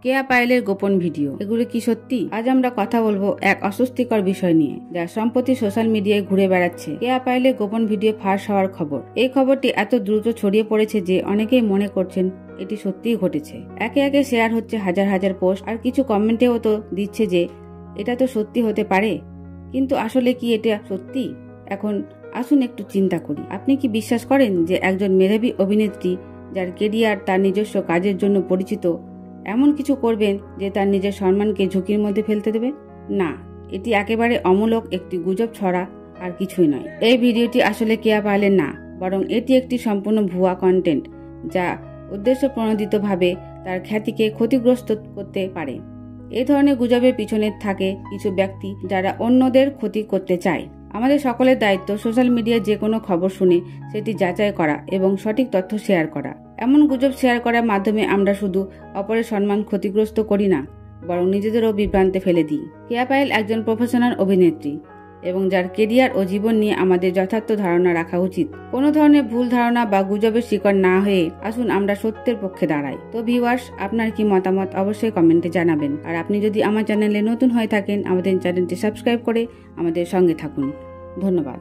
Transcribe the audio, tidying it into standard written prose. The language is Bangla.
কেয়া পায়েলের গোপন ভিডিও, এগুলো কি সত্যি? আজ আমরা কথা বলবো এক অস্বস্তিকর বিষয় নিয়ে, যা সম্প্রতি সোশ্যাল মিডিয়ায় ঘুরে বেড়াচ্ছে। কেয়া পায়েলের গোপন ভিডিও ফাঁস হওয়ার খবর। এই খবরটি এত দ্রুত ছড়িয়ে পড়েছে যে অনেকেই মনে করছেন এটি সত্যিই ঘটেছে। একে একে শেয়ার হচ্ছে হাজার হাজার পোস্ট, আর কিছু কমেন্টেও তো দিচ্ছে যে এটা তো সত্যি হতে পারে, কিন্তু আসলে কি এটা সত্যি? এখন আসুন একটু চিন্তা করি। আপনি কি বিশ্বাস করেন যে একজন মেধাবী অভিনেত্রী, যার কেরিয়ার তার নিজস্ব কাজের জন্য পরিচিত, এমন কিছু করবেন যে তার নিজের সম্মানকে ঝুঁকির মধ্যে ফেলতে দেবে? না, এটি একেবারে অমূলক একটি গুজব ছড়া, আর কিছুই নয়। এই ভিডিওটি আসলে কেয়া পায়েলের না, বরং এটি একটি সম্পূর্ণ ভুয়া কন্টেন্ট, যা উদ্দেশ্যপ্রণোদিতভাবে তার খ্যাতিকে ক্ষতিগ্রস্ত করতে পারে। এই ধরনের গুজবের পিছনে থাকে কিছু ব্যক্তি যারা অন্যদের ক্ষতি করতে চায়। আমাদের সকলের দায়িত্ব সোশ্যাল মিডিয়ায় যে কোনো খবর শুনে সেটি যাচাই করা এবং সঠিক তথ্য শেয়ার করা। এমন গুজব শেয়ার করার মাধ্যমে আমরা শুধু অপরের সম্মান ক্ষতিগ্রস্ত করি না, বরং নিজেদেরও বিভ্রান্তে ফেলে দিই। কেয়া পায়েল একজন প্রফেশনাল অভিনেত্রী, এবং যার কেরিয়ার ও জীবন নিয়ে আমাদের যথার্থ ধারণা রাখা উচিত। কোনো ধরনের ভুল ধারণা বা গুজবের শিকার না হয়ে আসুন আমরা সত্যের পক্ষে দাঁড়াই। তো ভিউয়ার্স, আপনার কি মতামত অবশ্যই কমেন্টে জানাবেন। আর আপনি যদি আমার চ্যানেলে নতুন হয়ে থাকেন, আমাদের চ্যানেলটি সাবস্ক্রাইব করে আমাদের সঙ্গে থাকুন। ধন্যবাদ।